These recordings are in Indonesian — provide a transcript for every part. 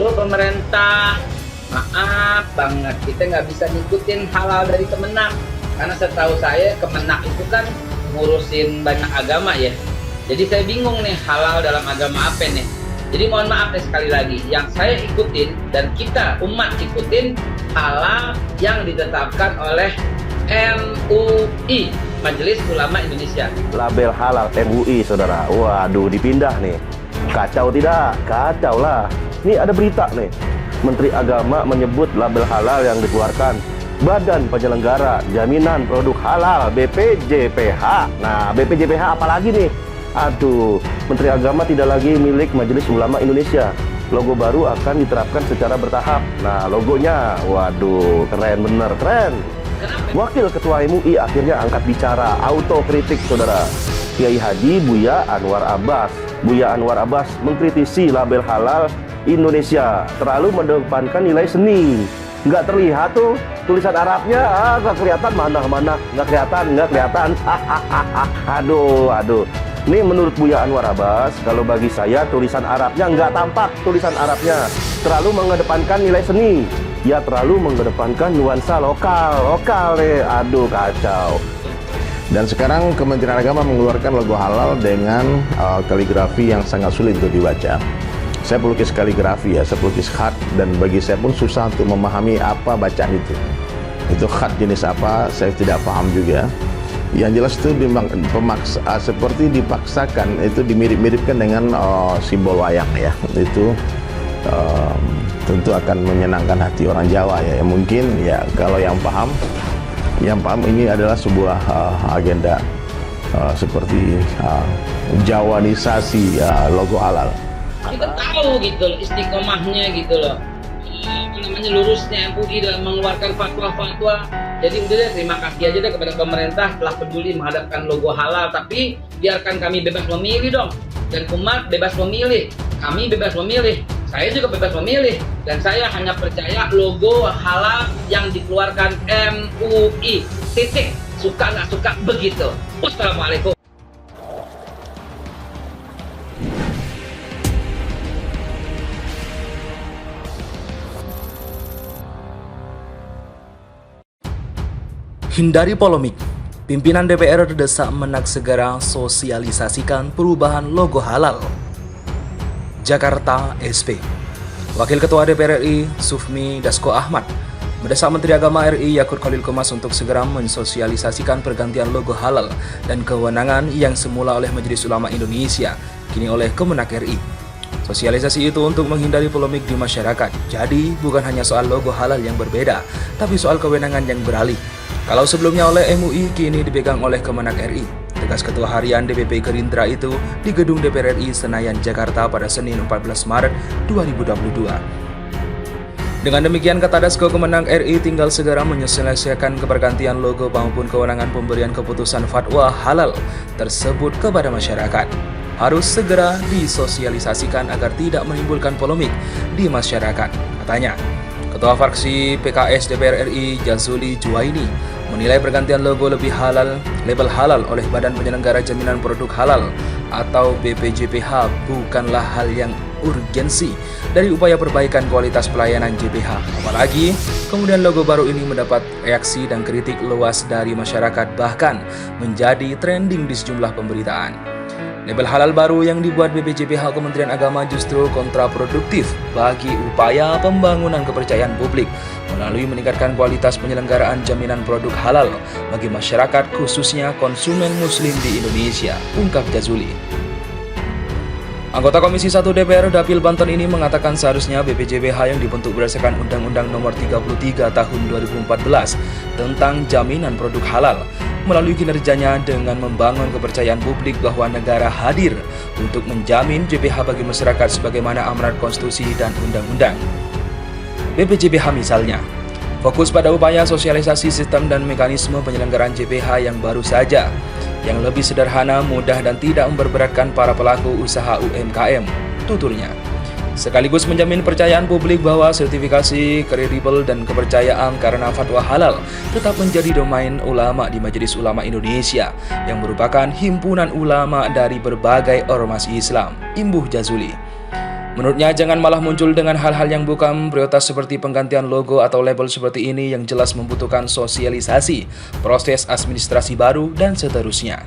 Lo pemerintah, maaf banget, kita nggak bisa ngikutin halal dari Kemenak. Karena setahu saya Kemenak itu kan ngurusin banyak agama ya. Jadi saya bingung nih halal dalam agama apa nih. Jadi mohon maaf nih sekali lagi, yang saya ikutin dan kita umat ikutin halal yang ditetapkan oleh MUI, Majelis Ulama Indonesia. Label halal MUI, saudara. Waduh, dipindah nih. Kacau tidak? Kacau lah. Ini ada berita nih. Menteri Agama menyebut label halal yang dikeluarkan Badan Penyelenggara Jaminan Produk Halal BPJPH. Nah, BPJPH apalagi nih? Aduh, Menteri Agama tidak lagi milik Majelis Ulama Indonesia. Logo baru akan diterapkan secara bertahap. Nah, logonya, waduh, keren bener, keren. Wakil Ketua MUI akhirnya angkat bicara, autokritik, saudara. Kiai Haji Buya Anwar Abbas. Buya Anwar Abbas mengkritisi label halal Indonesia terlalu mengedepankan nilai seni. Nggak terlihat tuh tulisan Arabnya, nggak kelihatan, mana nggak kelihatan. Aduh. Ini menurut Buya Anwar Abbas, kalau bagi saya tulisan Arabnya nggak tampak, tulisan Arabnya terlalu mengedepankan nilai seni. Ya terlalu mengedepankan nuansa lokal nih. Aduh, kacau. Dan sekarang Kementerian Agama mengeluarkan logo halal dengan kaligrafi yang sangat sulit untuk dibaca. Saya pelukis kaligrafi ya, saya pelukis khat, dan bagi saya pun susah untuk memahami apa bacaan itu. Itu khat jenis apa, saya tidak paham juga. Yang jelas itu seperti dipaksakan, itu dimirip-miripkan dengan simbol wayang ya. Itu tentu akan menyenangkan hati orang Jawa ya. Mungkin ya kalau yang paham ini adalah sebuah agenda seperti Jawanisasi logo halal. Kita tahu gitu loh istiqomahnya gitu loh, lurusnya MUI dalam mengeluarkan fatwa-fatwa. Jadi udah deh, terima kasih aja deh kepada pemerintah telah peduli menghadapkan logo halal, tapi biarkan kami bebas memilih dong, dan umat bebas memilih, kami bebas memilih, saya juga bebas memilih, dan saya hanya percaya logo halal yang dikeluarkan MUI, titik. Suka nggak suka begitu. Wassalamualaikum. Hindari polemik. Pimpinan DPR terdesak Menak segera sosialisasikan perubahan logo halal. Jakarta SP. Wakil Ketua DPR RI Sufmi Dasko Ahmad mendesak Menteri Agama RI Yakut Khalil Qomas untuk segera mensosialisasikan pergantian logo halal dan kewenangan yang semula oleh Majelis Ulama Indonesia, kini oleh Kemenak RI. Sosialisasi itu untuk menghindari polemik di masyarakat. Jadi, bukan hanya soal logo halal yang berbeda, tapi soal kewenangan yang beralih. Kalau sebelumnya oleh MUI, kini dipegang oleh Kemenak RI. Tegas Ketua Harian DPP Gerindra itu di Gedung DPR RI Senayan, Jakarta pada Senin 14 Maret 2022. Dengan demikian, kata Dasko, Kemenak RI tinggal segera menyelesaikan kepergantian logo maupun kewenangan pemberian keputusan fatwa halal tersebut kepada masyarakat. Harus segera disosialisasikan agar tidak menimbulkan polemik di masyarakat, katanya. Ketua fraksi PKS DPR RI Jazuli Juwaini menilai pergantian logo label halal oleh Badan Penyelenggara Jaminan Produk Halal atau BPJPH bukanlah hal yang urgensi dari upaya perbaikan kualitas pelayanan JPH. Apalagi kemudian logo baru ini mendapat reaksi dan kritik luas dari masyarakat, bahkan menjadi trending di sejumlah pemberitaan. Label halal baru yang dibuat BPJPH Kementerian Agama justru kontraproduktif bagi upaya pembangunan kepercayaan publik melalui meningkatkan kualitas penyelenggaraan jaminan produk halal bagi masyarakat, khususnya konsumen muslim di Indonesia, ungkap Jazuli. Anggota Komisi 1 DPR Dapil Banten ini mengatakan seharusnya BPJPH yang dibentuk berdasarkan Undang-Undang Nomor 33 Tahun 2014 tentang Jaminan Produk Halal melalui kinerjanya dengan membangun kepercayaan publik bahwa negara hadir untuk menjamin JPH bagi masyarakat sebagaimana amanat konstitusi dan undang-undang. BPJPH misalnya fokus pada upaya sosialisasi sistem dan mekanisme penyelenggaraan JPH yang baru saja, yang lebih sederhana, mudah, dan tidak memberatkan para pelaku usaha UMKM, tuturnya. Sekaligus menjamin percayaan publik bahwa sertifikasi kredibel dan kepercayaan karena fatwa halal tetap menjadi domain ulama di Majelis Ulama Indonesia yang merupakan himpunan ulama dari berbagai ormas Islam, imbuh Jazuli. Menurutnya, jangan malah muncul dengan hal-hal yang bukan prioritas seperti penggantian logo atau label seperti ini yang jelas membutuhkan sosialisasi, proses administrasi baru, dan seterusnya.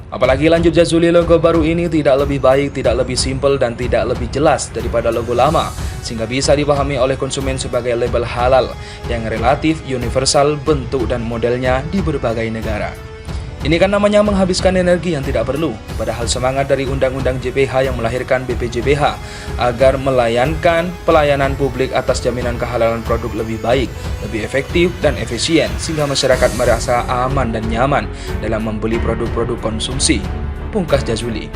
Apalagi lanjut Jazuli, logo baru ini tidak lebih baik, tidak lebih simpel, dan tidak lebih jelas daripada logo lama, sehingga bisa dipahami oleh konsumen sebagai label halal yang relatif universal bentuk dan modelnya di berbagai negara. Ini kan namanya menghabiskan energi yang tidak perlu, padahal semangat dari Undang-Undang JPH yang melahirkan BPJPH agar melayankan pelayanan publik atas jaminan kehalalan produk lebih baik, lebih efektif dan efisien, sehingga masyarakat merasa aman dan nyaman dalam membeli produk-produk konsumsi. Pungkas Jazuli.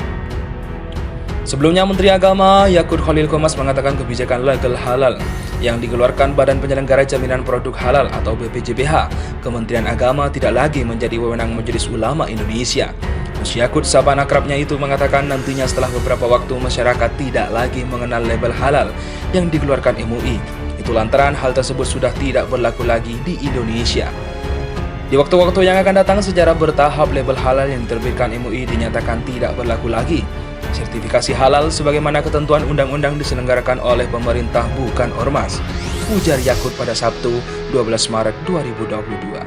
Sebelumnya, Menteri Agama Yakut Khalil Qomas mengatakan kebijakan legal halal yang dikeluarkan Badan Penyelenggara Jaminan Produk Halal atau BPJPH, Kementerian Agama tidak lagi menjadi wewenang Majelis Ulama Indonesia. Gus Yakut, sapaan akrabnya itu, mengatakan nantinya setelah beberapa waktu masyarakat tidak lagi mengenal label halal yang dikeluarkan MUI. Itu lantaran hal tersebut sudah tidak berlaku lagi di Indonesia. Di waktu-waktu yang akan datang secara bertahap label halal yang diterbitkan MUI dinyatakan tidak berlaku lagi. Sertifikasi halal sebagaimana ketentuan undang-undang diselenggarakan oleh pemerintah bukan ormas, ujar Yakut pada Sabtu 12 Maret 2022.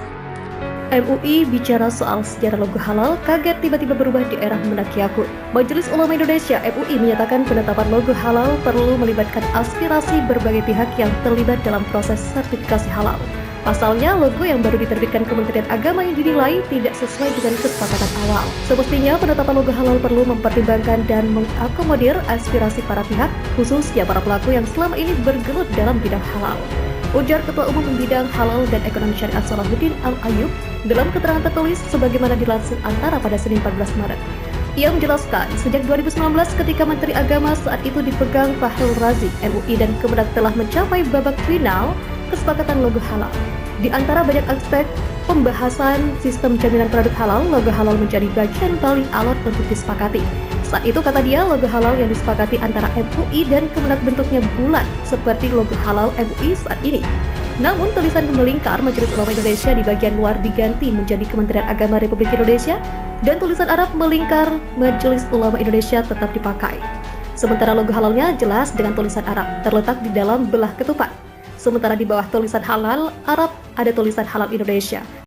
MUI bicara soal sejarah logo halal, kaget tiba-tiba berubah di era Mendak Yakut. Majelis Ulama Indonesia MUI menyatakan penetapan logo halal perlu melibatkan aspirasi berbagai pihak yang terlibat dalam proses sertifikasi halal. Pasalnya, logo yang baru diterbitkan Kementerian Agama yang dinilai tidak sesuai dengan kesepakatan awal. Semestinya penetapan logo halal perlu mempertimbangkan dan mengakomodir aspirasi para pihak, khususnya para pelaku yang selama ini bergelut dalam bidang halal. Ujar Ketua Umum Bidang Halal dan Ekonomi Syariat Salahuddin Al-Ayyub dalam keterangan tertulis sebagaimana dilansir Antara pada Senin 14 Maret. Ia menjelaskan, sejak 2019 ketika Menteri Agama saat itu dipegang Fahrul Razi, MUI dan Kemendak telah mencapai babak final kesepakatan logo halal. Di antara banyak aspek pembahasan sistem jaminan produk halal, logo halal menjadi bagian paling alot untuk disepakati. Saat itu, kata dia, logo halal yang disepakati antara MUI dan Kemendak bentuknya bulat seperti logo halal MUI saat ini. Namun, tulisan melingkar Majelis Ulama Indonesia di bagian luar diganti menjadi Kementerian Agama Republik Indonesia dan tulisan Arab melingkar Majelis Ulama Indonesia tetap dipakai. Sementara logo halalnya jelas dengan tulisan Arab terletak di dalam belah ketupat. Sementara di bawah tulisan halal Arab ada tulisan halal Indonesia.